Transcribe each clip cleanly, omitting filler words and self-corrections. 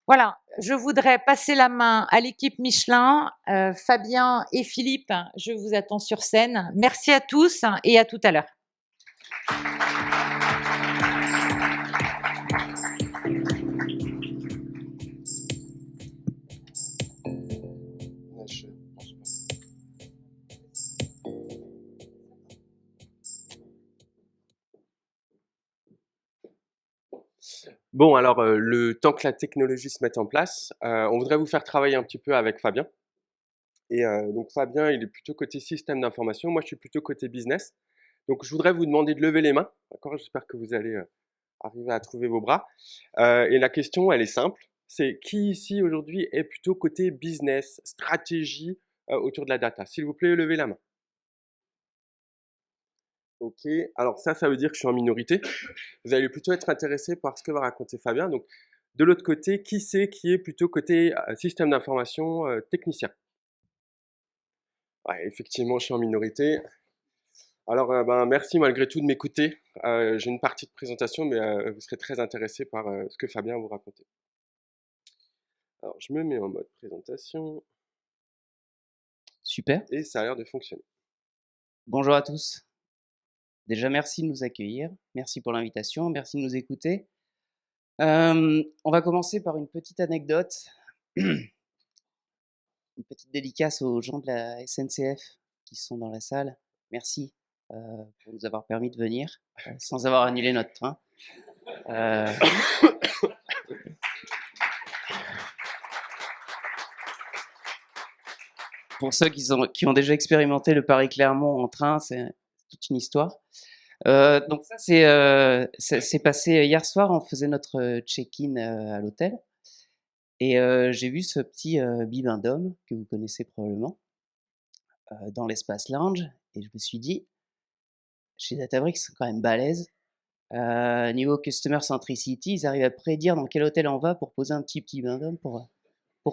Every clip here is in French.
Voilà, je voudrais passer la main à l'équipe Michelin. Fabien et Philippe, je vous attends sur scène. Merci à tous et à tout à l'heure. Bon, alors, le temps que la technologie se mette en place, on voudrait vous faire travailler un petit peu avec Fabien. Et donc Fabien, il est plutôt côté système d'information. Moi, je suis plutôt côté business. Donc, je voudrais vous demander de lever les mains. D'accord? J'espère que vous allez arriver à trouver vos bras. Et la question, elle est simple. C'est qui ici aujourd'hui est plutôt côté business, stratégie autour de la data? S'il vous plaît, levez la main. Ok. Alors ça veut dire que je suis en minorité. Vous allez plutôt être intéressé par ce que va raconter Fabien. Donc, de l'autre côté, qui c'est qui est plutôt côté système d'information technicien? Ouais, effectivement, je suis en minorité. Alors, ben, merci malgré tout de m'écouter. J'ai une partie de présentation, mais vous serez très intéressé par ce que Fabien va vous raconter. Alors, je me mets en mode présentation Super. et ça a l'air de fonctionner. Bonjour à tous. Déjà, merci de nous accueillir. Merci pour l'invitation. Merci de nous écouter. On va commencer par une petite anecdote. Une petite dédicace aux gens de la SNCF qui sont dans la salle. Merci pour nous avoir permis de venir sans avoir annulé notre train. Pour ceux qui ont déjà expérimenté le Paris-Clermont en train, c'est toute une histoire. Donc ça, c'est passé hier soir. On faisait notre check-in à l'hôtel. Et j'ai vu ce petit bibendum que vous connaissez probablement dans l'espace lounge. Et je me suis dit, chez Databricks, c'est quand même balèze. Niveau Customer Centricity, ils arrivent à prédire dans quel hôtel on va pour poser un petit bibendum pour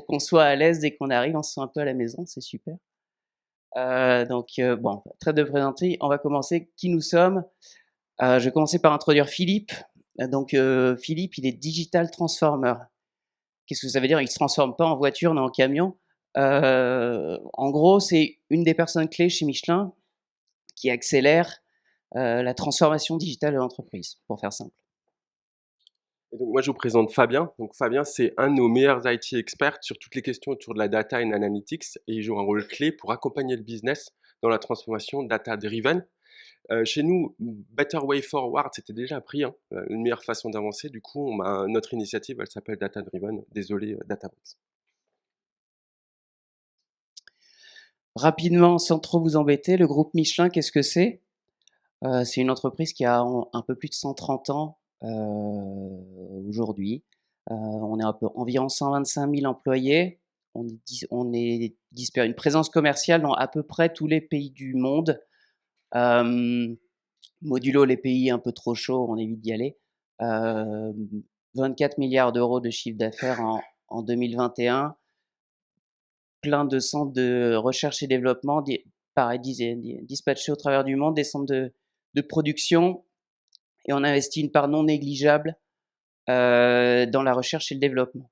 qu'on soit à l'aise dès qu'on arrive, on se sent un peu à la maison, c'est super. Bon, trêve de présenter, on va commencer. Qui nous sommes? Je vais commencer par introduire Philippe. Philippe, il est Digital Transformer. Qu'est-ce que ça veut dire? Il ne se transforme pas en voiture ni en camion. En gros, c'est une des personnes clés chez Michelin qui accélère la transformation digitale de l'entreprise, pour faire simple. Et donc, moi, je vous présente Fabien. Donc, Fabien, c'est un de nos meilleurs IT experts sur toutes les questions autour de la data and analytics et il joue un rôle clé pour accompagner le business dans la transformation data-driven. Chez nous, Better Way Forward, c'était déjà pris, hein, une meilleure façon d'avancer. Du coup, notre initiative, elle s'appelle Data Driven. Désolé, Databricks. Rapidement, sans trop vous embêter, le groupe Michelin, qu'est-ce que c'est? C'est une entreprise qui a un peu plus de 130 ans aujourd'hui. On est environ 125 000 employés. On est dispersé, une présence commerciale dans à peu près tous les pays du monde. Modulo les pays un peu trop chauds, on évite d'y aller. 24 milliards d'euros de chiffre d'affaires en 2021. Plein de centres de recherche et développement, dispatchés au travers du monde, des centres de production. Et on investit une part non négligeable dans la recherche et le développement.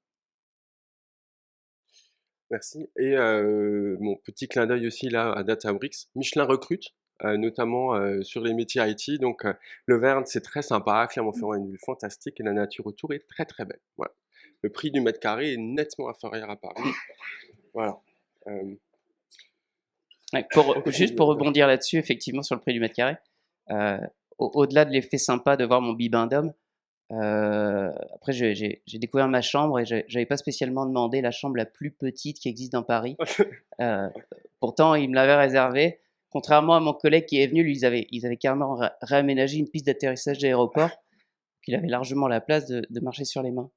Merci. Et mon petit clin d'œil aussi là à Databricks. Michelin recrute, notamment sur les métiers IT. Donc le Verne, c'est très sympa. Clermont-Ferrand est une ville fantastique et la nature autour est très très belle. Voilà. Le prix du mètre carré est nettement inférieur à Paris. Voilà. Juste pour rebondir là-dessus, effectivement, sur le prix du mètre carré, au-delà de l'effet sympa de voir mon bibendum, après j'ai découvert ma chambre et j'avais pas spécialement demandé la chambre la plus petite qui existe dans Paris. Pourtant, il me l'avait réservée. Contrairement à mon collègue qui est venu, lui, ils avaient carrément réaménagé une piste d'atterrissage d'aéroport. Il avait largement la place de marcher sur les mains.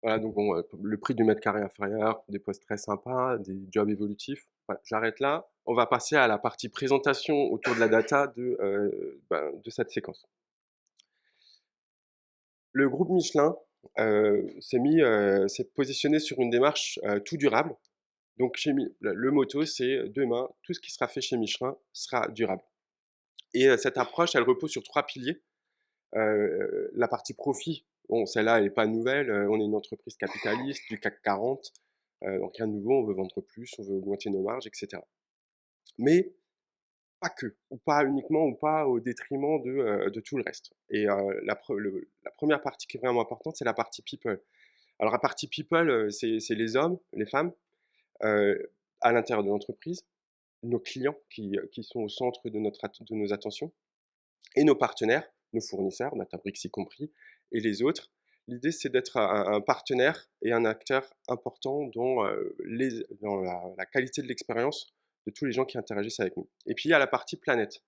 Voilà, donc bon, le prix du mètre carré inférieur, des postes très sympas, des jobs évolutifs. Voilà, j'arrête là. On va passer à la partie présentation autour de la data de cette séquence. Le groupe Michelin s'est positionné sur une démarche tout durable. Donc le motto, c'est demain, tout ce qui sera fait chez Michelin sera durable. Et cette approche, elle repose sur trois piliers. La partie profit, Bon, celle-là, elle n'est pas nouvelle. On est une entreprise capitaliste du CAC 40. Donc rien de nouveau, on veut vendre plus, on veut augmenter nos marges, etc. Mais pas que, ou pas uniquement, ou pas au détriment de tout le reste. Et la première partie qui est vraiment importante, c'est la partie people. Alors la partie people, c'est les hommes, les femmes, euh, à l'intérieur de l'entreprise, nos clients qui sont au centre de nos attentions, et nos partenaires, nos fournisseurs, Databricks y compris, et les autres. L'idée, c'est d'être un partenaire et un acteur important dans la qualité de l'expérience de tous les gens qui interagissent avec nous. Et puis, il y a la partie planète.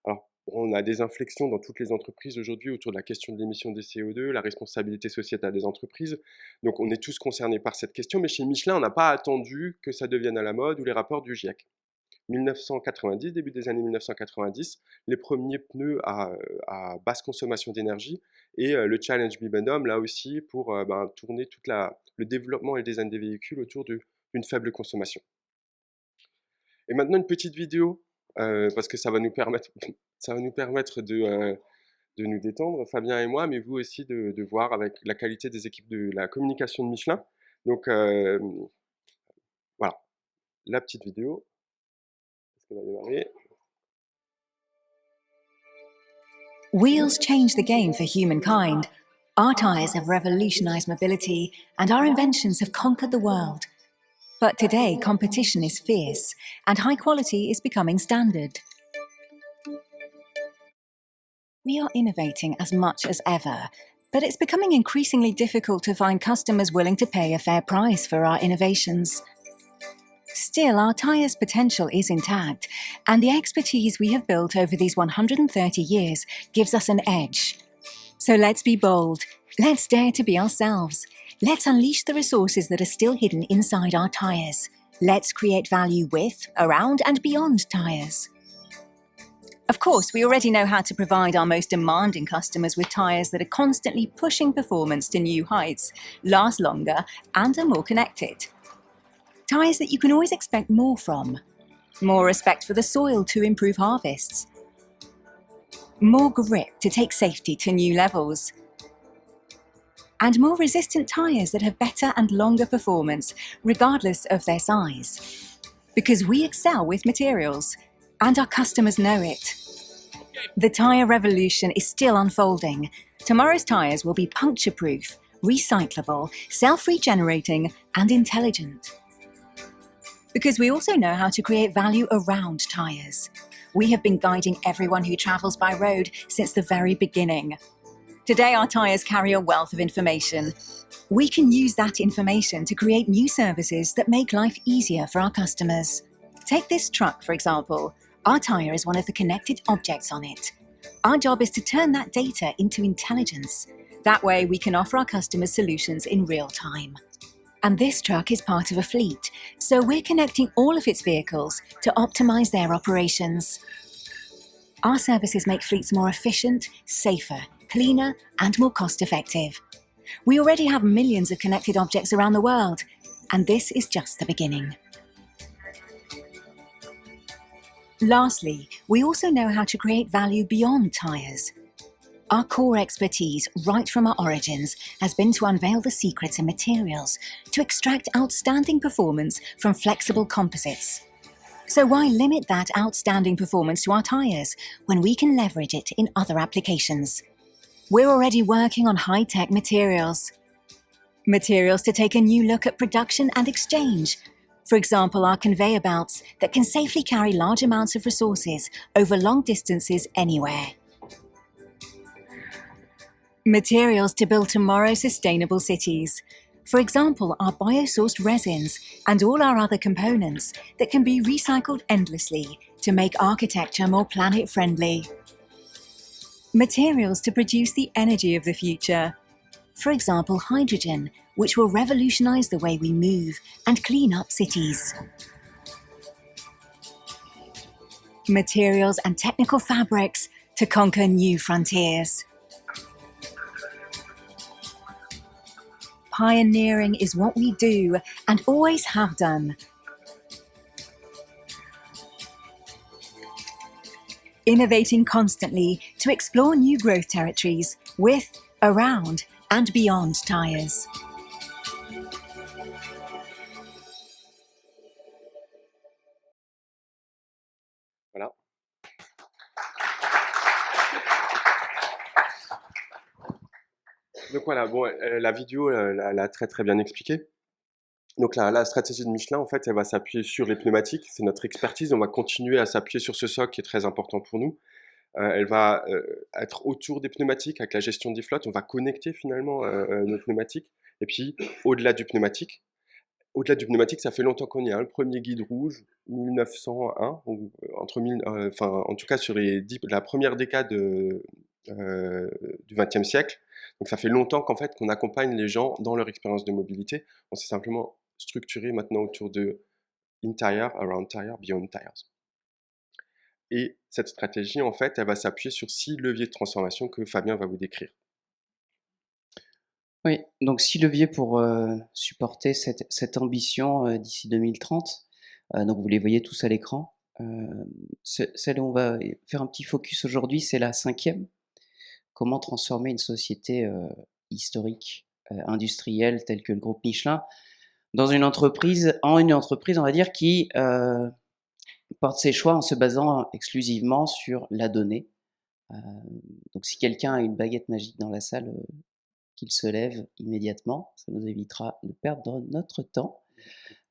Alors, on a des inflexions dans toutes les entreprises aujourd'hui autour de la question de l'émission des CO2, la responsabilité sociétale des entreprises. Donc, on est tous concernés par cette question, mais chez Michelin, on n'a pas attendu que ça devienne à la mode ou les rapports du GIEC. 1990, début des années 1990, les premiers pneus à basse consommation d'énergie et le Challenge Bibendum, là aussi, pour tourner tout le développement et le design des véhicules autour d'une faible consommation. Et maintenant, une petite vidéo, parce que ça va nous permettre, de nous détendre, Fabien et moi, mais vous aussi de voir avec la qualité des équipes de la communication de Michelin. Donc, voilà, la petite vidéo. Wheels change the game for humankind. Our tyres have revolutionized mobility, and our inventions have conquered the world. But today, competition is fierce, and high quality is becoming standard. We are innovating as much as ever, but it's becoming increasingly difficult to find customers willing to pay a fair price for our innovations. Still, our tyres' potential is intact, and the expertise we have built over these 130 years gives us an edge. So let's be bold. Let's dare to be ourselves. Let's unleash the resources that are still hidden inside our tyres. Let's create value with, around, and beyond tyres. Of course, we already know how to provide our most demanding customers with tyres that are constantly pushing performance to new heights, last longer, and are more connected. Tyres that you can always expect more from. More respect for the soil to improve harvests. More grip to take safety to new levels. And more resistant tyres that have better and longer performance, regardless of their size. Because we excel with materials, and our customers know it. The tyre revolution is still unfolding. Tomorrow's tyres will be puncture-proof, recyclable, self-regenerating, and intelligent. Because we also know how to create value around tyres. We have been guiding everyone who travels by road since the very beginning. Today, our tyres carry a wealth of information. We can use that information to create new services that make life easier for our customers. Take this truck, for example. Our tyre is one of the connected objects on it. Our job is to turn that data into intelligence. That way, we can offer our customers solutions in real time. And this truck is part of a fleet, so we're connecting all of its vehicles to optimize their operations. Our services make fleets more efficient, safer, cleaner, and more cost-effective. We already have millions of connected objects around the world, and this is just the beginning. Lastly, we also know how to create value beyond tyres. Our core expertise, right from our origins, has been to unveil the secrets in materials, to extract outstanding performance from flexible composites. So why limit that outstanding performance to our tyres when we can leverage it in other applications? We're already working on high-tech materials. Materials to take a new look at production and exchange. For example, our conveyor belts that can safely carry large amounts of resources over long distances anywhere. Materials to build tomorrow's sustainable cities. For example, our biosourced resins and all our other components that can be recycled endlessly to make architecture more planet-friendly. Materials to produce the energy of the future. For example, hydrogen, which will revolutionize the way we move and clean up cities. Materials and technical fabrics to conquer new frontiers. Pioneering is what we do and always have done. Innovating constantly to explore new growth territories with, around, and beyond tyres. Voilà. Donc voilà, bon, la vidéo, elle a très très bien expliqué. Donc la stratégie de Michelin, en fait, elle va s'appuyer sur les pneumatiques. C'est notre expertise. On va continuer à s'appuyer sur ce socle qui est très important pour nous. Elle va être autour des pneumatiques avec la gestion des flottes. On va connecter finalement nos pneumatiques. Et puis, au-delà du pneumatique, ça fait longtemps qu'on y a. Le premier guide rouge, 1901, ou, en tout cas sur la première décade du XXe siècle. Donc ça fait longtemps qu'en fait qu'on accompagne les gens dans leur expérience de mobilité. On s'est simplement structuré maintenant autour de in tire, around tire, beyond tires. Et cette stratégie, en fait, elle va s'appuyer sur 6 leviers de transformation que Fabien va vous décrire. Oui, donc 6 leviers pour supporter cette ambition d'ici 2030. Donc vous les voyez tous à l'écran. Celle où on va faire un petit focus aujourd'hui, c'est la 5e. Comment transformer une société historique, industrielle, telle que le groupe Michelin, dans une entreprise, on va dire, qui porte ses choix en se basant exclusivement sur la donnée. Donc si quelqu'un a une baguette magique dans la salle, qu'il se lève immédiatement, ça nous évitera de perdre notre temps.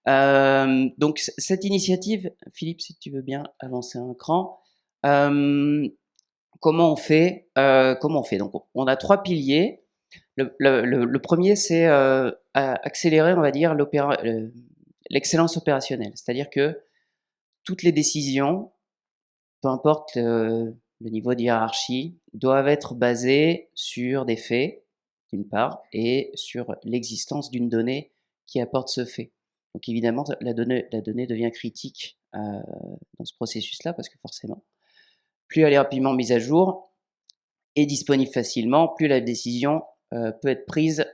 Donc cette initiative, Philippe, si tu veux bien avancer un cran, comment on fait Donc on a 3 piliers. Le premier, c'est accélérer, on va dire, l'excellence opérationnelle. C'est-à-dire que toutes les décisions, peu importe le niveau de hiérarchie, doivent être basées sur des faits, d'une part, et sur l'existence d'une donnée qui apporte ce fait. Donc évidemment, la donnée devient critique dans ce processus-là, parce que forcément, plus elle est rapidement mise à jour et disponible facilement, plus la décision peut être prise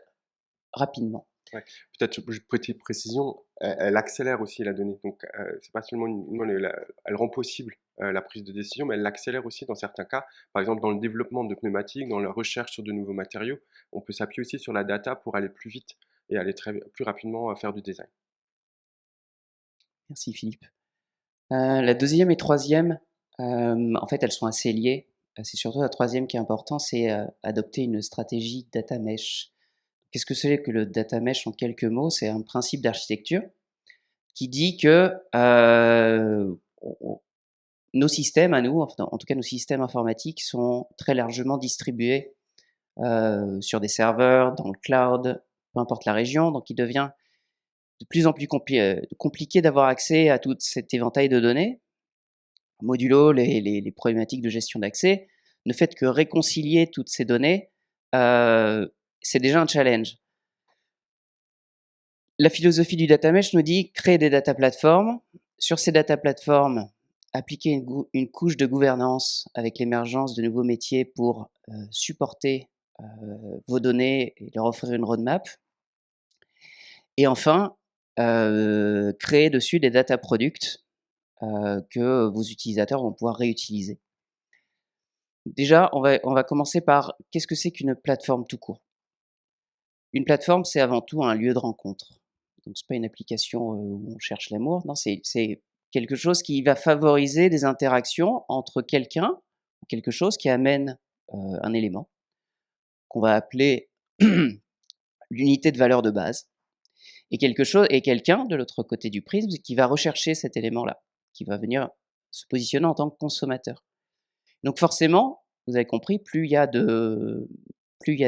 rapidement. Ouais. Peut-être petite précision, elle accélère aussi la donnée. Donc c'est pas seulement elle rend possible la prise de décision, mais elle l'accélère aussi dans certains cas. Par exemple, dans le développement de pneumatiques, dans la recherche sur de nouveaux matériaux, on peut s'appuyer aussi sur la data pour aller plus vite et aller plus rapidement à faire du design. Merci Philippe. La 2e et 3e, en fait, elles sont assez liées. C'est surtout la 3e qui est importante, c'est adopter une stratégie data mesh. Qu'est-ce que c'est que le data mesh en quelques mots? C'est un principe d'architecture qui dit que nos systèmes à nous, en tout cas nos systèmes informatiques, sont très largement distribués sur des serveurs, dans le cloud, peu importe la région. Donc il devient de plus en plus compliqué d'avoir accès à tout cet éventail de données. Modulo les problématiques de gestion d'accès. Le fait que réconcilier toutes ces données, c'est déjà un challenge. La philosophie du data mesh nous dit créer des data platforms. Sur ces data platforms, appliquer une couche de gouvernance avec l'émergence de nouveaux métiers pour supporter vos données et leur offrir une roadmap. Et enfin, créer dessus des data products que vos utilisateurs vont pouvoir réutiliser. Déjà, on va commencer par qu'est-ce que c'est qu'une plateforme tout court? Une plateforme, c'est avant tout un lieu de rencontre. Donc, c'est pas une application où on cherche l'amour. Non, c'est quelque chose qui va favoriser des interactions entre quelqu'un ou quelque chose qui amène un élément qu'on va appeler l'unité de valeur de base et quelqu'un de l'autre côté du prisme qui va rechercher cet élément-là, qui va venir se positionner en tant que consommateur. Donc forcément, vous avez compris, plus il y a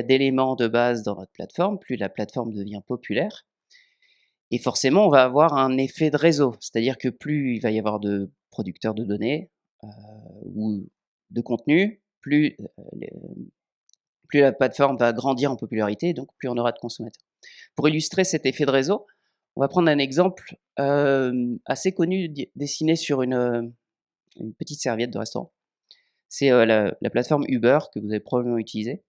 d'éléments de base dans votre plateforme, plus la plateforme devient populaire. Et forcément, on va avoir un effet de réseau, c'est-à-dire que plus il va y avoir de producteurs de données ou de contenu, plus la plateforme va grandir en popularité, donc plus on aura de consommateurs. Pour illustrer cet effet de réseau, on va prendre un exemple assez connu dessiné sur une petite serviette de restaurant. C'est la plateforme Uber que vous avez probablement utilisée.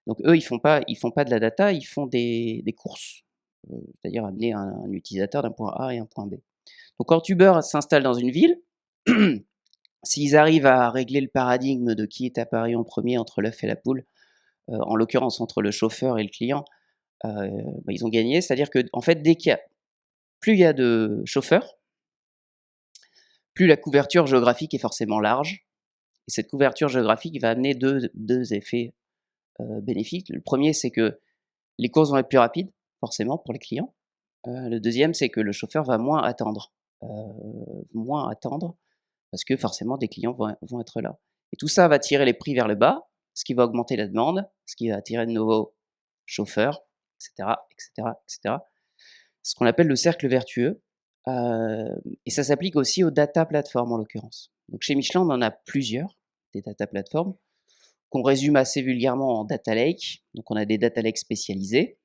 Donc eux, ils font pas de la data, ils font des courses, c'est-à-dire amener un utilisateur d'un point A et un point B. Donc quand Uber s'installe dans une ville, s'ils arrivent à régler le paradigme de qui est apparu en premier entre l'œuf et la poule, en l'occurrence entre le chauffeur et le client, ils ont gagné. C'est-à-dire que en fait, plus il y a de chauffeurs, plus la couverture géographique est forcément large. Et cette couverture géographique va amener deux effets bénéfiques. Le premier, c'est que les courses vont être plus rapides, forcément, pour les clients. Le deuxième, c'est que le chauffeur va moins attendre. Parce que forcément, des clients vont être là. Et tout ça va tirer les prix vers le bas, ce qui va augmenter la demande, ce qui va attirer de nouveaux chauffeurs, etc., etc., etc. C'est ce qu'on appelle le cercle vertueux. Et ça s'applique aussi aux data platforms, en l'occurrence. Donc chez Michelin, on en a plusieurs, des data platforms, qu'on résume assez vulgairement en data lake. Donc on a des data lakes spécialisés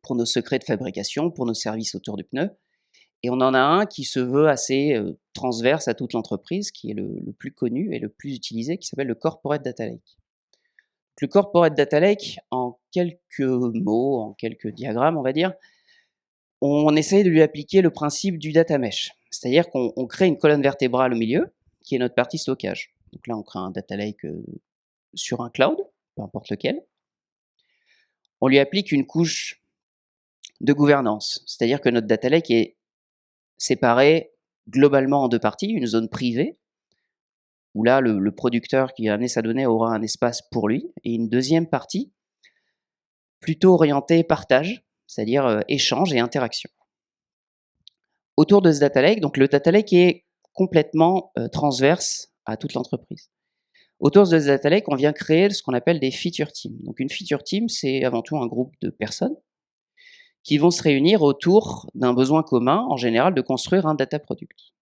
pour nos secrets de fabrication, pour nos services autour du pneu. Et on en a un qui se veut assez transverse à toute l'entreprise, qui est le plus connu et le plus utilisé, qui s'appelle le Corporate Data Lake. Le Corporate Data Lake, en quelques mots, en quelques diagrammes, on va dire, on essaye de lui appliquer le principe du data mesh. C'est-à-dire qu'on crée une colonne vertébrale au milieu, qui est notre partie stockage. Donc là, on crée un data lake sur un cloud, peu importe lequel. On lui applique une couche de gouvernance. C'est-à-dire que notre data lake est séparé globalement en deux parties, une zone privée, où là, le producteur qui a amené sa donnée aura un espace pour lui, et une deuxième partie, plutôt orientée partage, c'est-à-dire échange et interaction. Autour de ce data lake, donc le data lake est complètement transverse à toute l'entreprise. Autour de ce data lake, on vient créer ce qu'on appelle des feature teams. Donc une feature team, c'est avant tout un groupe de personnes qui vont se réunir autour d'un besoin commun, en général de construire un data product.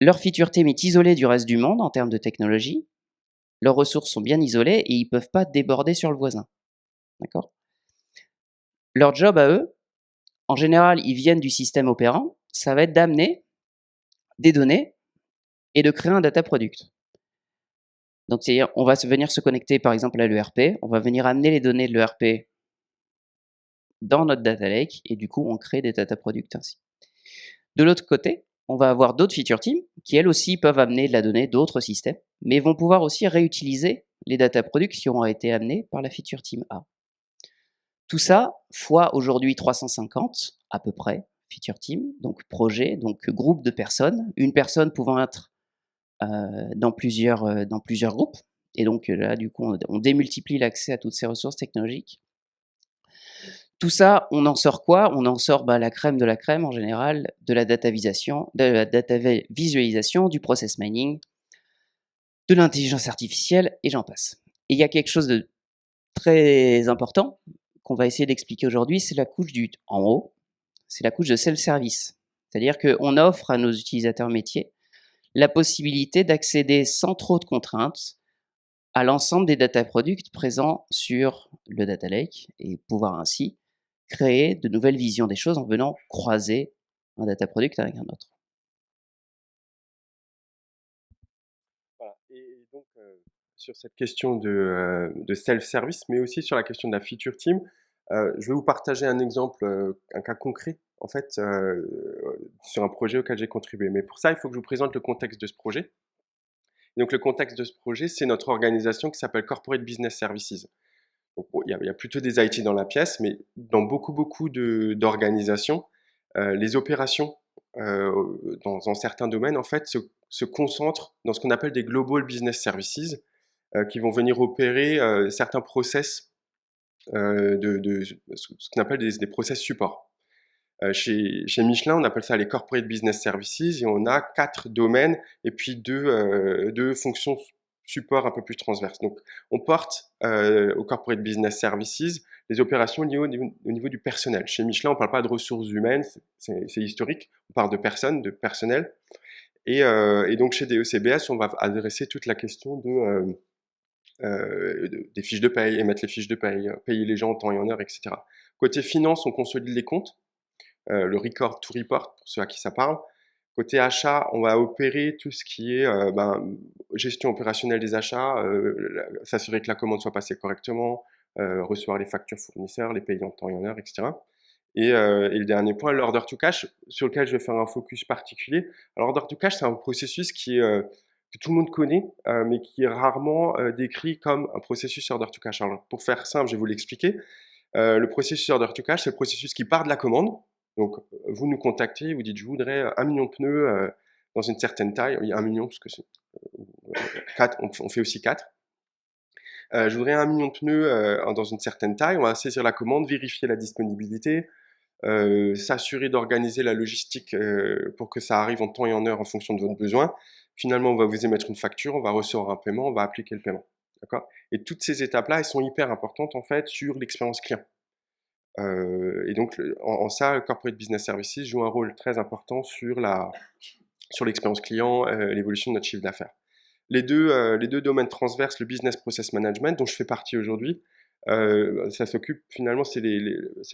Leur feature team est isolée du reste du monde en termes de technologie, leurs ressources sont bien isolées et ils ne peuvent pas déborder sur le voisin. D'accord ? Leur job à eux, en général, ils viennent du système opérant, ça va être d'amener des données et de créer un data product. Donc, c'est-à-dire, on va venir se connecter par exemple à l'ERP, on va venir amener les données de l'ERP dans notre data lake et du coup, on crée des data products ainsi. De l'autre côté, on va avoir d'autres feature teams qui, elles aussi, peuvent amener de la donnée d'autres systèmes, mais vont pouvoir aussi réutiliser les data products qui ont été amenés par la feature team A. Tout ça fois aujourd'hui 350 à peu près, feature team, donc projet, donc groupe de personnes, une personne pouvant être dans plusieurs groupes. Et donc là, du coup, on démultiplie l'accès à toutes ces ressources technologiques. Tout ça, on en sort quoi? On en sort la crème de la crème en général, de la data visualisation, du process mining, de l'intelligence artificielle, et j'en passe. Et il y a quelque chose de très important qu'on va essayer d'expliquer aujourd'hui, c'est la couche en haut, c'est la couche de self-service. C'est-à-dire qu'on offre à nos utilisateurs métiers la possibilité d'accéder sans trop de contraintes à l'ensemble des data products présents sur le data lake et pouvoir ainsi créer de nouvelles visions des choses en venant croiser un data product avec un autre. Voilà. Et donc, sur cette question de self-service, mais aussi sur la question de la feature team, je vais vous partager un exemple, un cas concret, en fait, sur un projet auquel j'ai contribué. Mais pour ça, il faut que je vous présente le contexte de ce projet. Et donc, le contexte de ce projet, c'est notre organisation qui s'appelle Corporate Business Services. Donc, bon, il y a plutôt des IT dans la pièce, mais dans beaucoup d'organisations, les opérations dans certains domaines, en fait, se concentrent dans ce qu'on appelle des Global Business Services, qui vont venir opérer certains process, ce qu'on appelle des process support. Chez Michelin, on appelle ça les Corporate Business Services, et on a 4 domaines et puis deux fonctions support un peu plus transverses. Donc, on porte au Corporate Business Services les opérations liées au niveau du personnel. Chez Michelin, on ne parle pas de ressources humaines, c'est historique, on parle de personnes, de personnel. Et donc, chez DECBS, on va adresser toute la question des fiches de paye, émettre les fiches de paye, payer les gens en temps et en heure, etc. Côté finance, on consolide les comptes. Le record to report, pour ceux à qui ça parle. Côté achat, on va opérer tout ce qui est gestion opérationnelle des achats, s'assurer que la commande soit passée correctement, recevoir les factures fournisseurs, les payer en temps et en heure, etc. Et le dernier point, l'order to cash, sur lequel je vais faire un focus particulier. Alors, l'order to cash, c'est un processus qui que tout le monde connaît, mais qui est rarement décrit comme un processus order to cash. Alors, pour faire simple, je vais vous l'expliquer. Le processus order to cash, c'est le processus qui part de la commande. Donc, vous nous contactez, vous dites, je voudrais 1 million de pneus dans une certaine taille. Il y a 1 million, parce que c'est 4, on fait aussi 4. Je voudrais 1 million de pneus dans une certaine taille. On va saisir la commande, vérifier la disponibilité, s'assurer d'organiser la logistique pour que ça arrive en temps et en heure en fonction de votre besoin. Finalement, on va vous émettre une facture, on va recevoir un paiement, on va appliquer le paiement. D'accord ? Et toutes ces étapes-là, elles sont hyper importantes en fait sur l'expérience client. Et donc, en ça, le Corporate Business Services joue un rôle très important sur l'expérience client, l'évolution de notre chiffre d'affaires. Les deux domaines transverses, le Business Process Management, dont je fais partie aujourd'hui, ça s'occupe finalement, c'est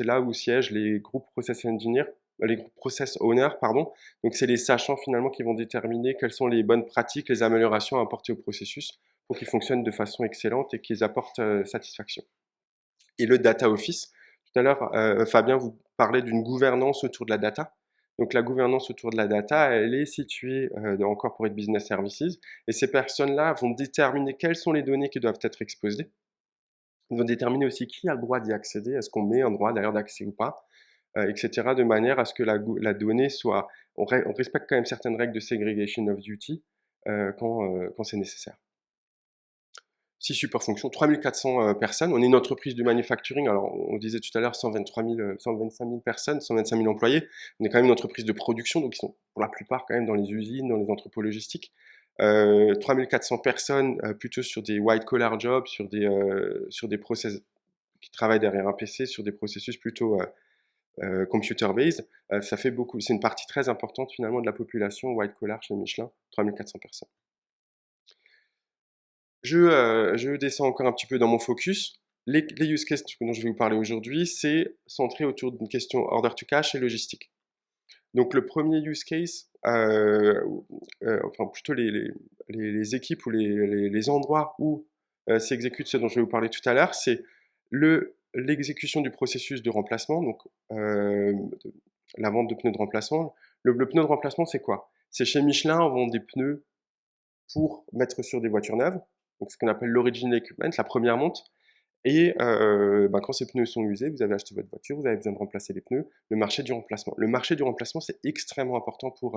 là où siègent les groupes Process Engineers, les groupes Process Owners, pardon. Donc, c'est les sachants finalement qui vont déterminer quelles sont les bonnes pratiques, les améliorations à apporter au processus pour qu'ils fonctionnent de façon excellente et qu'ils apportent satisfaction. Et le Data Office, tout à l'heure, Fabien vous parlait d'une gouvernance autour de la data. Donc la gouvernance autour de la data, elle est située dans Corporate Business Services. Et ces personnes-là vont déterminer quelles sont les données qui doivent être exposées. Ils vont déterminer aussi qui a le droit d'y accéder, est-ce qu'on met un droit d'ailleurs d'accès ou pas, etc. De manière à ce que la donnée soit... On respecte quand même certaines règles de segregation of duty quand c'est nécessaire. 6 supports fonctions, 3400 personnes. On est une entreprise de manufacturing. Alors, on disait tout à l'heure 125 000 personnes, 125 000 employés. On est quand même une entreprise de production, donc ils sont pour la plupart quand même dans les usines, dans les entrepôts logistiques. 3400 personnes plutôt sur des white collar jobs, sur des process qui travaillent derrière un PC, sur des processus plutôt computer based. Ça fait beaucoup. C'est une partie très importante finalement de la population white collar chez Michelin, 3400 personnes. Je descends encore un petit peu dans mon focus. Les use cases dont je vais vous parler aujourd'hui, c'est centré autour d'une question order to cash et logistique. Donc le premier use case, enfin plutôt les équipes ou les endroits où s'exécute ce dont je vais vous parler tout à l'heure, c'est l'exécution du processus de remplacement, donc la vente de pneus de remplacement. Le pneu de remplacement, c'est quoi ? C'est chez Michelin, on vend des pneus pour mettre sur des voitures neuves. Donc ce qu'on appelle l'original equipment, la première monte. Et quand ces pneus sont usés, vous avez acheté votre voiture, vous avez besoin de remplacer les pneus, le marché du remplacement. Le marché du remplacement, c'est extrêmement important pour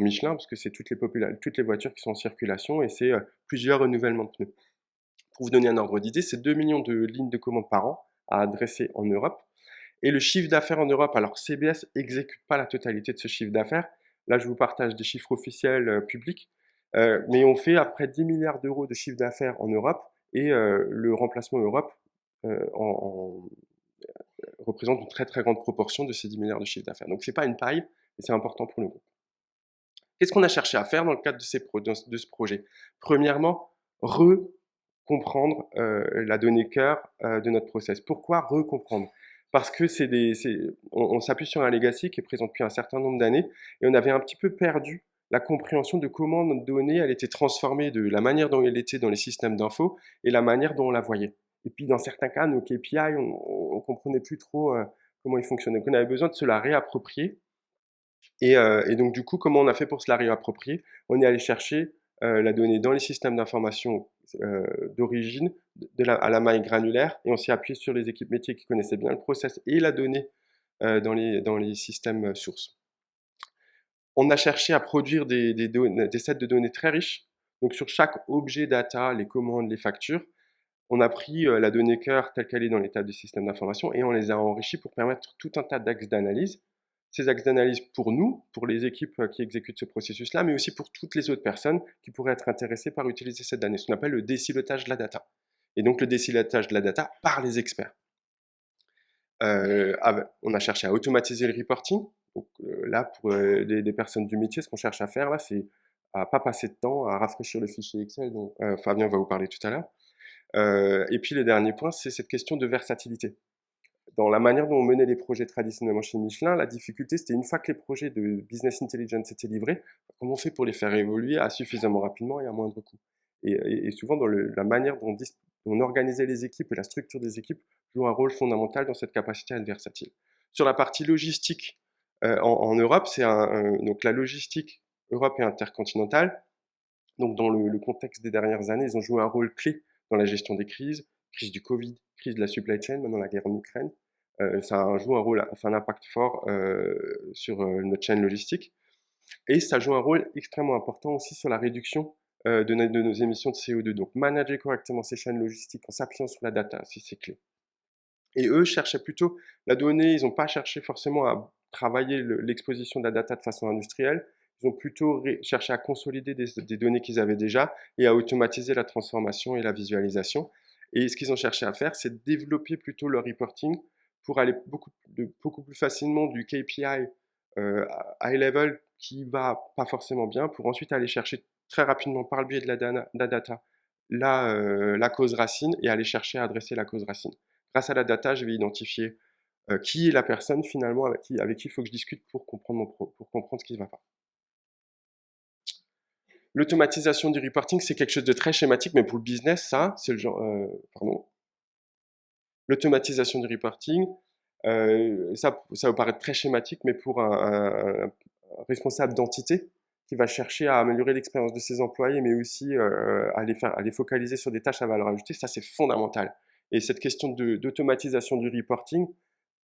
Michelin, parce que c'est toutes les voitures qui sont en circulation et c'est plusieurs renouvellements de pneus. Pour vous donner un ordre d'idée, c'est 2 millions de lignes de commande par an à adresser en Europe. Et le chiffre d'affaires en Europe, alors CBS n'exécute pas la totalité de ce chiffre d'affaires. Là, je vous partage des chiffres officiels publics. Mais on fait à près de 10 milliards d'euros de chiffre d'affaires en Europe et le remplacement Europe représente une très très grande proportion de ces 10 milliards de chiffre d'affaires. Donc c'est pas une paille, mais c'est important pour le groupe. Qu'est-ce qu'on a cherché à faire dans le cadre de ce projet ? Premièrement, recomprendre la donnée cœur de notre process. Pourquoi recomprendre ? Parce que on s'appuie sur un legacy qui est présent depuis un certain nombre d'années et on avait un petit peu perdu la compréhension de comment notre donnée elle était transformée, de la manière dont elle était dans les systèmes d'info et la manière dont on la voyait. Et puis dans certains cas, nos KPI, on ne comprenait plus trop comment ils fonctionnaient. Donc on avait besoin de se la réapproprier. Et donc du coup, comment on a fait pour se la réapproprier ? On est allé chercher la donnée dans les systèmes d'information d'origine, à la maille granulaire, et on s'est appuyé sur les équipes métiers qui connaissaient bien le process et la donnée dans les systèmes sources. On a cherché à produire des sets de données très riches. Donc sur chaque objet data, les commandes, les factures, on a pris la donnée cœur telle qu'elle est dans les tables des systèmes d'information et on les a enrichis pour permettre tout un tas d'axes d'analyse. Ces axes d'analyse pour nous, pour les équipes qui exécutent ce processus-là, mais aussi pour toutes les autres personnes qui pourraient être intéressées par utiliser cette donnée, ce qu'on appelle le désilotage de la data. Et donc le désilotage de la data par les experts. On a cherché à automatiser le reporting. Donc, là, pour des personnes du métier, ce qu'on cherche à faire, là, c'est à pas passer de temps à rafraîchir le fichier Excel dont Fabien va vous parler tout à l'heure. Et puis, le dernier point, c'est cette question de versatilité. Dans la manière dont on menait les projets traditionnellement chez Michelin, la difficulté, c'était une fois que les projets de business intelligence étaient livrés, comment on fait pour les faire évoluer suffisamment rapidement et à moindre coût. Et souvent, dans la manière dont on organisait les équipes et la structure des équipes joue un rôle fondamental dans cette capacité à être versatile. Sur la partie logistique, en Europe, donc la logistique Europe et intercontinentale, Donc dans le contexte des dernières années, ils ont joué un rôle clé dans la gestion des crises, crise du Covid, crise de la supply chain, maintenant la guerre en Ukraine. Ça joue un rôle, enfin un impact fort sur notre chaîne logistique. Et ça joue un rôle extrêmement important aussi sur la réduction de nos émissions de CO2. Donc manager correctement ces chaînes logistiques en s'appuyant sur la data, c'est clé. Et eux cherchaient plutôt la donnée, ils n'ont pas cherché forcément à travailler l'exposition de la data de façon industrielle, ils ont plutôt cherché à consolider des données qu'ils avaient déjà et à automatiser la transformation et la visualisation. Et ce qu'ils ont cherché à faire, c'est de développer plutôt leur reporting pour aller beaucoup plus facilement du KPI high level qui va pas forcément bien, pour ensuite aller chercher très rapidement par le biais de la data la cause racine et aller chercher à adresser la cause racine. Grâce à la data, je vais identifier qui est la personne finalement avec qui il faut que je discute pour comprendre ce qui ne va pas. L'automatisation du reporting, c'est quelque chose de très schématique, mais pour le business, ça, c'est le genre... L'automatisation du reporting, ça va paraître très schématique, mais pour un responsable d'entité qui va chercher à améliorer l'expérience de ses employés, mais aussi à les focaliser sur des tâches à valeur ajoutée, ça c'est fondamental. Et cette question d'automatisation du reporting,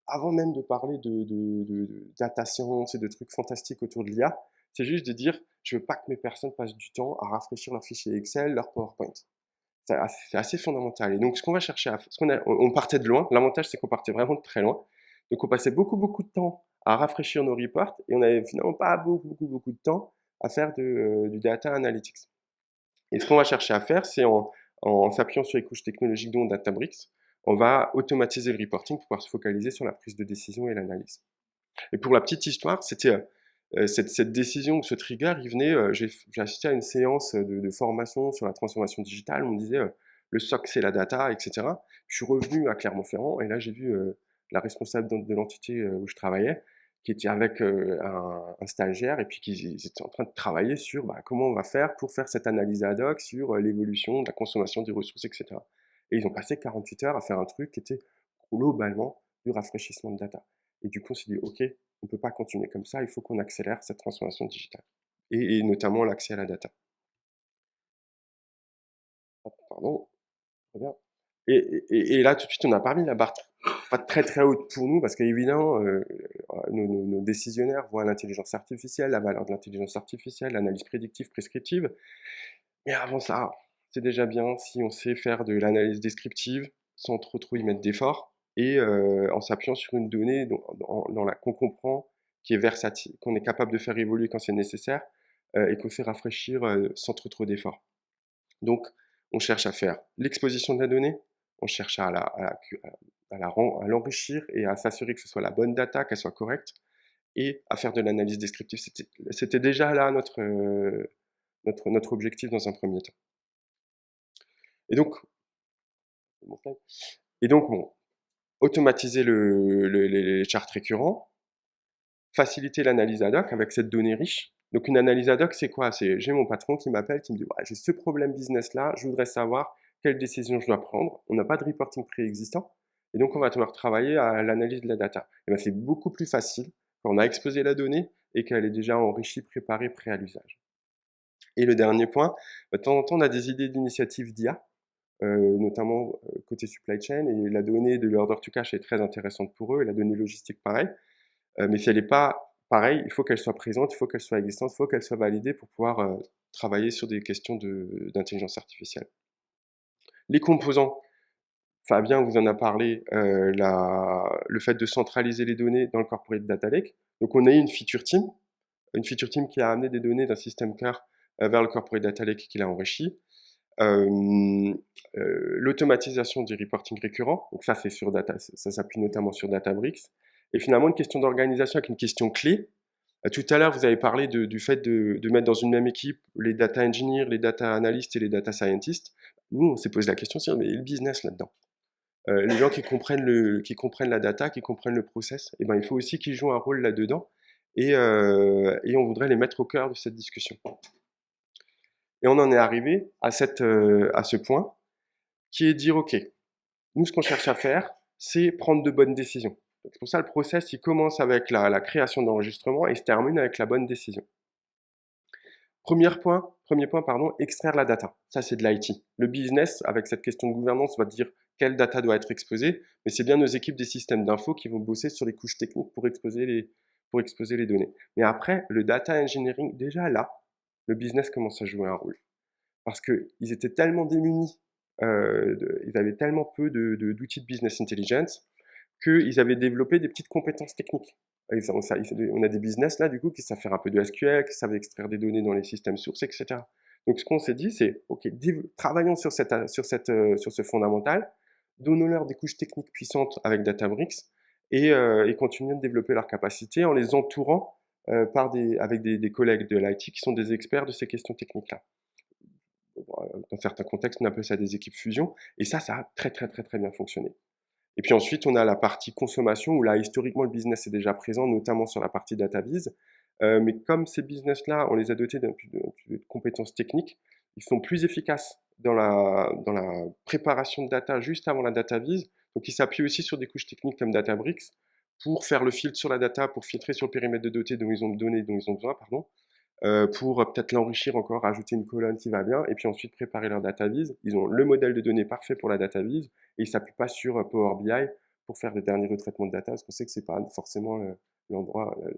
avant même de parler de data science et de trucs fantastiques autour de l'IA, c'est juste de dire, je veux pas que mes personnes passent du temps à rafraîchir leur fichier Excel, leur PowerPoint. C'est assez fondamental. Et donc, ce qu'on va chercher à faire, on partait de loin. L'avantage, c'est qu'on partait vraiment de très loin. Donc, on passait beaucoup de temps à rafraîchir nos reports et on n'avait finalement pas beaucoup de temps à faire du data analytics. Et ce qu'on va chercher à faire, c'est en s'appuyant sur les couches technologiques dont Databricks, on va automatiser le reporting pour pouvoir se focaliser sur la prise de décision et l'analyse. Et pour la petite histoire, c'était cette décision ou ce trigger, il venait, j'ai assisté à une séance de formation sur la transformation digitale, on me disait le SOC c'est la data, etc. Je suis revenu à Clermont-Ferrand et là j'ai vu la responsable de l'entité où je travaillais, qui était avec un stagiaire et puis qu'ils étaient en train de travailler sur comment on va faire pour faire cette analyse ad hoc sur l'évolution de la consommation des ressources, etc. Et ils ont passé 48 heures à faire un truc qui était globalement du rafraîchissement de data. Et du coup, on s'est dit, OK, on ne peut pas continuer comme ça, il faut qu'on accélère cette transformation digitale. Et notamment l'accès à la data. Pardon, très bien. Et là, tout de suite, on n'a pas mis la barre pas très haute pour nous, parce qu'évidemment, nos décisionnaires voient l'intelligence artificielle, la valeur de l'intelligence artificielle, l'analyse prédictive, prescriptive. Mais avant ça, c'est déjà bien si on sait faire de l'analyse descriptive sans trop y mettre d'efforts et en s'appuyant sur une donnée qu'on comprend, qui est versatile, qu'on est capable de faire évoluer quand c'est nécessaire et qu'on sait rafraîchir sans trop d'efforts. Donc, on cherche à faire l'exposition de la donnée, on cherche à l'enrichir et à s'assurer que ce soit la bonne data, qu'elle soit correcte, et à faire de l'analyse descriptive. C'était déjà là notre objectif dans un premier temps. Et donc bon, automatiser les charts récurrents, faciliter l'analyse ad hoc avec cette donnée riche. Donc une analyse ad hoc, c'est quoi? C'est j'ai mon patron qui m'appelle, qui me dit j'ai ce problème business là, je voudrais savoir quelle décision je dois prendre. On n'a pas de reporting préexistant, et donc on va devoir travailler à l'analyse de la data. Et c'est beaucoup plus facile quand on a exposé la donnée et qu'elle est déjà enrichie, préparée, prête à l'usage. Et le dernier point, de temps en temps, on a des idées d'initiatives d'IA, notamment côté supply chain, et la donnée de l'order to cash est très intéressante pour eux, et la donnée logistique pareil. Mais si elle n'est pas pareille, il faut qu'elle soit présente, il faut qu'elle soit existante, il faut qu'elle soit validée pour pouvoir travailler sur des questions d'intelligence artificielle. Les composants, Fabien vous en a parlé, le fait de centraliser les données dans le corporate data lake. Donc on a eu une feature team qui a amené des données d'un système cœur vers le corporate data lake qui l'a enrichi. L'automatisation du reporting récurrent, donc ça c'est sur data, ça s'appuie notamment sur Databricks. Et finalement une question d'organisation avec une question clé. Tout à l'heure vous avez parlé du fait de mettre dans une même équipe les data engineers, les data analysts et les data scientists. Nous on s'est posé la question, mais le business là-dedans, les gens qui comprennent la data, qui comprennent le process, et il faut aussi qu'ils jouent un rôle là-dedans, et on voudrait les mettre au cœur de cette discussion. Et on en est arrivé à ce point, qui est de dire, OK, nous, ce qu'on cherche à faire, c'est prendre de bonnes décisions. C'est pour ça, le process, il commence avec la création d'enregistrement et se termine avec la bonne décision. Premier point, pardon, extraire la data. Ça, c'est de l'IT. Le business, avec cette question de gouvernance, va dire quelle data doit être exposée, mais c'est bien nos équipes des systèmes d'info qui vont bosser sur les couches techniques pour exposer les données. Mais après, le data engineering, déjà là, le business commence à jouer un rôle. Parce qu'ils étaient tellement démunis, ils avaient tellement peu d'outils de business intelligence qu'ils avaient développé des petites compétences techniques. On a des business là, du coup, qui savent faire un peu de SQL, qui savent extraire des données dans les systèmes sources, etc. Donc, ce qu'on s'est dit, c'est, OK, travaillons sur ce fondamental, donnons-leur des couches techniques puissantes avec Databricks et continuons de développer leurs capacités en les entourant avec des collègues de l'IT qui sont des experts de ces questions techniques-là. Dans certains contextes, on appelle ça des équipes fusion, et ça a très, très, très, très bien fonctionné. Et puis ensuite, on a la partie consommation, où là, historiquement, le business est déjà présent, notamment sur la partie DataVis. Mais comme ces business-là, on les a dotés de compétences techniques, ils sont plus efficaces dans la préparation de data juste avant la DataVis. Donc, ils s'appuient aussi sur des couches techniques comme Databricks pour faire le filtre sur la data, pour filtrer sur le périmètre de données dont ils ont besoin, pour peut-être l'enrichir encore, ajouter une colonne qui va bien, et puis ensuite préparer leur DataVis. Ils ont le modèle de données parfait pour la DataVis, et ils ne s'appuient pas sur Power BI pour faire le dernier retraitement de data, parce qu'on sait que ce n'est pas forcément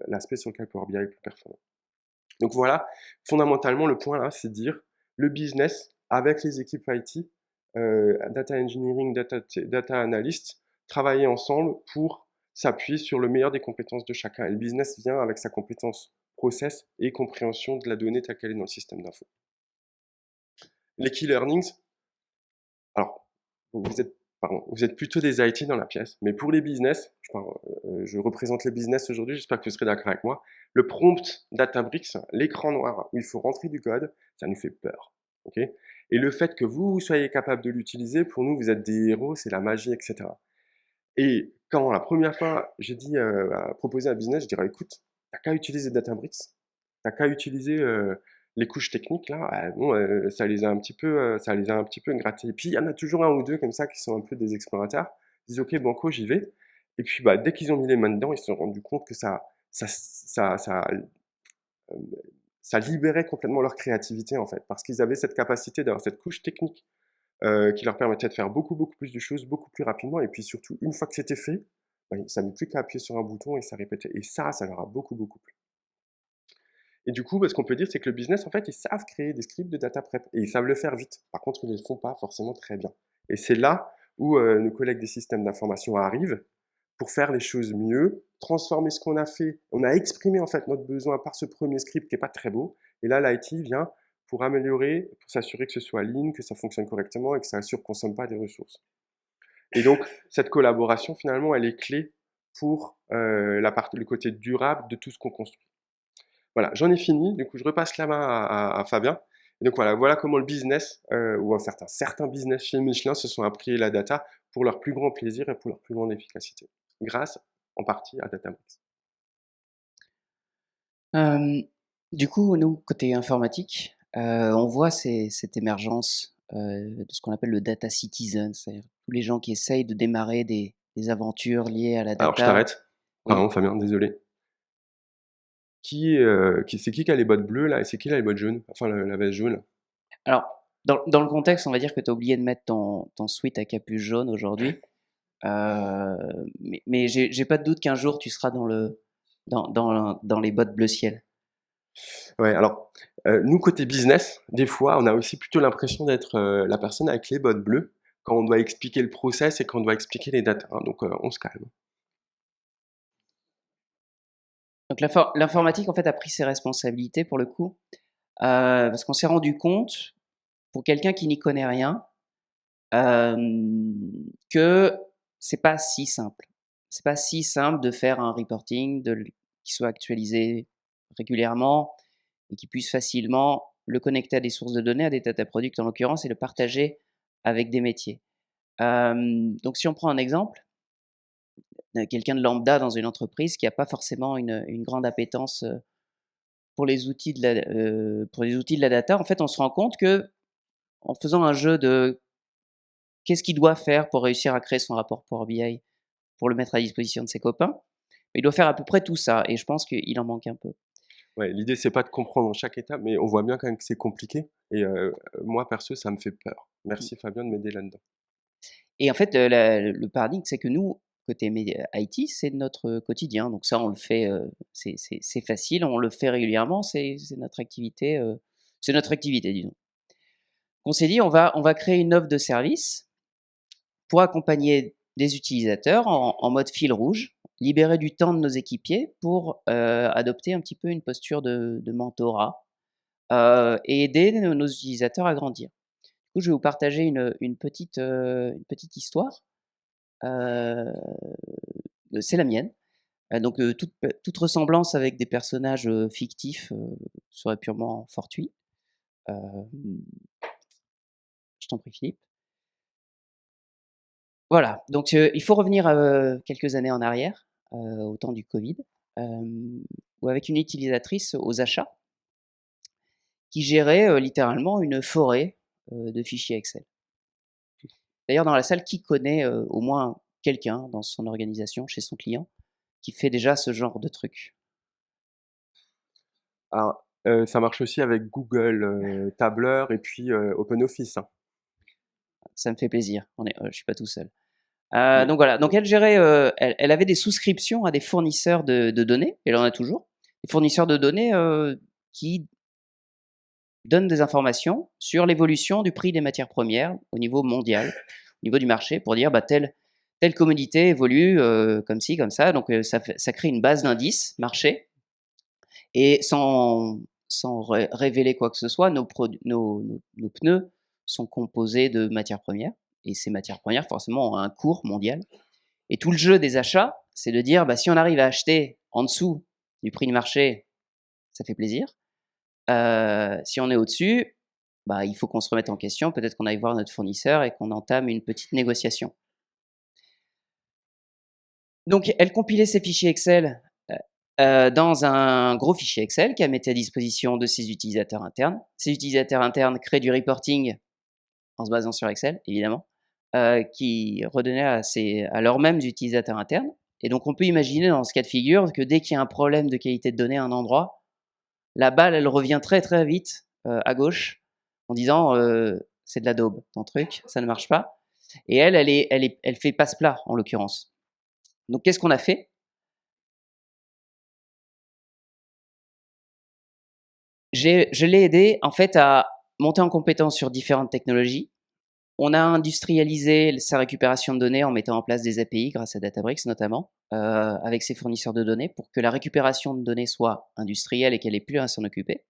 l'aspect sur lequel Power BI est plus performant. Donc voilà, fondamentalement, le point là, c'est de dire le business avec les équipes IT, data engineering, data analyst, travailler ensemble pour s'appuyer sur le meilleur des compétences de chacun. Et le business vient avec sa compétence process et compréhension de la donnée telle qu'elle est dans le système d'info. Les key learnings, alors, vous êtes plutôt des IT dans la pièce, mais pour les business, je représente les business aujourd'hui, j'espère que vous serez d'accord avec moi, le prompt Databricks, l'écran noir où il faut rentrer du code, ça nous fait peur. Okay, et le fait que vous soyez capable de l'utiliser, pour nous, vous êtes des héros, c'est la magie, etc. Et quand la première fois, j'ai dit proposer un business, je dirais, écoute, t'as qu'à utiliser Databricks, t'as qu'à utiliser les couches techniques là, ça les a un petit peu grattés. Et puis il y en a toujours un ou deux comme ça qui sont un peu des explorateurs. Ils disent ok banco, j'y vais. Et puis dès qu'ils ont mis les mains dedans, ils se sont rendus compte que ça libérait complètement leur créativité en fait, parce qu'ils avaient cette capacité d'avoir cette couche technique qui leur permettait de faire beaucoup plus de choses, beaucoup plus rapidement. Et puis surtout, une fois que c'était fait, ça n'avait plus qu'à appuyer sur un bouton et ça répétait. Et ça leur a beaucoup plu. Et du coup, ce qu'on peut dire, c'est que le business, en fait, ils savent créer des scripts de data prep et ils savent le faire vite. Par contre, ils ne le font pas forcément très bien. Et c'est là où nos collègues des systèmes d'information arrivent pour faire les choses mieux, transformer ce qu'on a fait. On a exprimé en fait notre besoin par ce premier script qui n'est pas très beau. Et là, l'IT vient pour améliorer, pour s'assurer que ce soit lean, que ça fonctionne correctement et que ça ne surconsomme pas des ressources. Et donc, cette collaboration, finalement, elle est clé pour le côté durable de tout ce qu'on construit. Voilà, j'en ai fini. Du coup, je repasse la main à Fabien. Et donc voilà comment le business, ou certains business chez Michelin se sont appropriés la data pour leur plus grand plaisir et pour leur plus grande efficacité, grâce en partie à Databricks. Du coup, nous, côté informatique, on voit cette émergence de ce qu'on appelle le data citizen, c'est-à-dire tous les gens qui essayent de démarrer des aventures liées à la data. Alors, je t'arrête. Pardon, oui. Fabien, désolé. C'est qui a les bottes bleues là et c'est qui a les bottes jaunes, enfin la veste jaune? Alors, dans le contexte, on va dire que tu as oublié de mettre ton sweat à capuche jaune aujourd'hui. Mais j'ai pas de doute qu'un jour tu seras dans les bottes bleu ciel. Ouais, alors nous côté business, des fois on a aussi plutôt l'impression d'être la personne avec les bottes bleues quand on doit expliquer le process et quand on doit expliquer les datas, hein, donc on se calme. Donc l'informatique en fait a pris ses responsabilités pour le coup, parce qu'on s'est rendu compte, pour quelqu'un qui n'y connaît rien, que c'est pas si simple. C'est pas si simple de faire un reporting qui soit actualisé régulièrement et qui puisse facilement le connecter à des sources de données, à des data products en l'occurrence, et le partager avec des métiers. Donc si on prend un exemple, quelqu'un de lambda dans une entreprise qui n'a pas forcément une grande appétence pour les outils de la data, en fait, on se rend compte que en faisant un jeu de qu'est-ce qu'il doit faire pour réussir à créer son rapport Power BI, pour le mettre à disposition de ses copains, il doit faire à peu près tout ça, et je pense qu'il en manque un peu. Ouais, l'idée, c'est pas de comprendre chaque étape, mais on voit bien quand même que c'est compliqué et moi, perso, ça me fait peur. Mmh. Merci Fabien de m'aider là-dedans. Et en fait, le paradigme, c'est que nous, côté IT, c'est notre quotidien. Donc ça, on le fait, c'est facile, on le fait régulièrement, c'est notre activité, disons. On s'est dit: «On va créer une offre de service pour accompagner des utilisateurs en mode fil rouge, libérer du temps de nos équipiers pour, adopter un petit peu une posture de mentorat, et aider nos utilisateurs à grandir». Du coup, je vais vous partager une petite histoire, heu, c'est la mienne. Donc toute ressemblance avec des personnages, fictifs, serait purement fortuit. Hem, je t'en prie Philippe. Voilà, donc il faut revenir, quelques années en arrière, au temps du covid, hem, où avec une utilisatrice aux achats qui gérait, littéralement une forêt, de fichiers Excel. D'ailleurs dans la salle, qui connaît, au moins quelqu'un dans son organisation, chez son client, qui fait déjà ce genre de truc? Alors, ça marche aussi avec Google, Tableur et puis, OpenOffice, hein. Ça me fait plaisir, je suis pas tout seul. Mais Donc voilà, donc elle gérait, elle avait des souscriptions à des fournisseurs de données, elle en a toujours. Des fournisseurs de données, qui donnent des informations sur l'évolution du prix des matières premières au niveau mondial, au niveau du marché, pour dire, bah, telle commodité évolue, comme ci, comme ça. Donc ça crée une base d'indices marché, et sans révéler quoi que ce soit, nos pneus sont composés de matières premières, et ces matières premières forcément ont un cours mondial. Et tout le jeu des achats, c'est de dire, bah, si on arrive à acheter en dessous du prix de marché, ça fait plaisir. Si on est au-dessus, bah, il faut qu'on se remette en question, peut-être qu'on aille voir notre fournisseur et qu'on entame une petite négociation. Donc elle compilait ses fichiers Excel, dans un gros fichier Excel qu'elle mettait à disposition de ses utilisateurs internes. Ces utilisateurs internes créent du reporting en se basant sur Excel, évidemment, qui redonnait à leurs mêmes utilisateurs internes. Et donc on peut imaginer dans ce cas de figure que dès qu'il y a un problème de qualité de données à un endroit, la balle, elle revient très très vite, à gauche, en disant, «C'est de la daube ton truc, ça ne marche pas». Et elle fait passe-plat, en l'occurrence. Donc qu'est-ce qu'on a fait? Je l'ai aidé, en fait, à monter en compétence sur différentes technologies. On a industrialisé sa récupération de données en mettant en place des API grâce à Databricks notamment, avec ses fournisseurs de données, pour que la récupération de données soit industrielle et qu'elle ait plus à s'en occuper.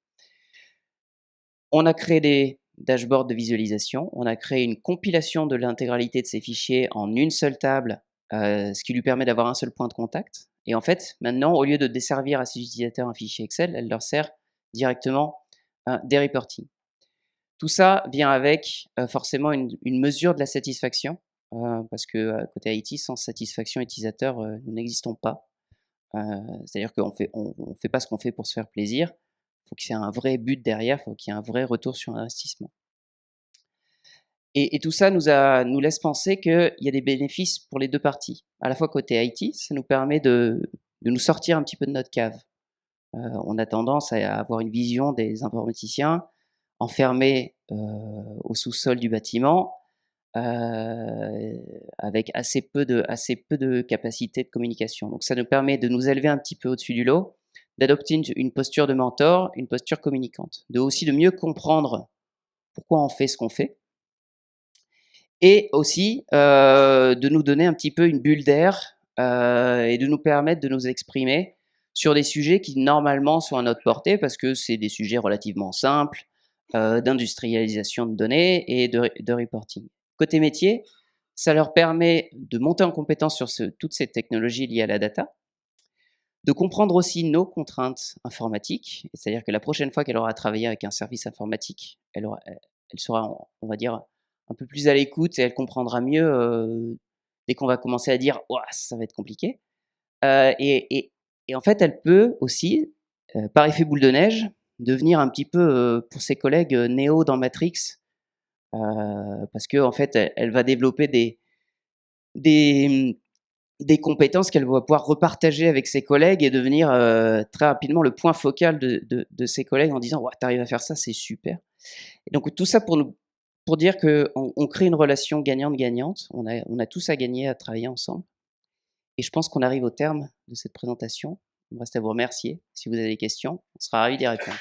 On a créé des dashboards de visualisation, on a créé une compilation de l'intégralité de ces fichiers en une seule table, ce qui lui permet d'avoir un seul point de contact. Et en fait, maintenant, au lieu de desservir à ses utilisateurs un fichier Excel, elle leur sert directement des reporting. Tout ça vient avec, forcément une mesure de la satisfaction, parce que, côté IT, sans satisfaction utilisateur, nous n'existons pas. Heu, C'est-à-dire qu'on fait pas ce qu'on fait pour se faire plaisir. Il faut qu'il y ait un vrai but derrière, il faut qu'il y ait un vrai retour sur investissement. Et tout ça nous laisse penser qu'il y a des bénéfices pour les 2 parties. À la fois côté IT, ça nous permet de nous sortir un petit peu de notre cave. On a tendance à avoir une vision des informaticiens enfermés, au sous-sol du bâtiment, avec assez peu de capacité de communication. Donc ça nous permet de nous élever un petit peu au-dessus du lot, d'adopter une posture de mentor, une posture communicante, de mieux comprendre pourquoi on fait ce qu'on fait, et aussi, de nous donner un petit peu une bulle d'air, et de nous permettre de nous exprimer sur des sujets qui normalement sont à notre portée, parce que c'est des sujets relativement simples, d'industrialisation de données et de reporting. Côté métier, ça leur permet de monter en compétence sur toutes ces technologies liées à la data, de comprendre aussi nos contraintes informatiques, c'est-à-dire que la prochaine fois qu'elle aura travaillé avec un service informatique, elle sera, on va dire, un peu plus à l'écoute, et elle comprendra mieux, dès qu'on va commencer à dire: «Ouah, ça va être compliqué». Et en fait, elle peut aussi, par effet boule de neige, devenir un petit peu, pour ses collègues, Neo dans Matrix, parce qu'en fait, elle va développer des des compétences qu'elle va pouvoir repartager avec ses collègues et devenir très rapidement le point focal de ses collègues en disant « t'arrives à faire ça, c'est super ». Et donc tout ça pour dire qu'on crée une relation gagnante-gagnante, on a tous à gagner à travailler ensemble. Et je pense qu'on arrive au terme de cette présentation. Il me reste à vous remercier. Si vous avez des questions, on sera ravis d'y répondre.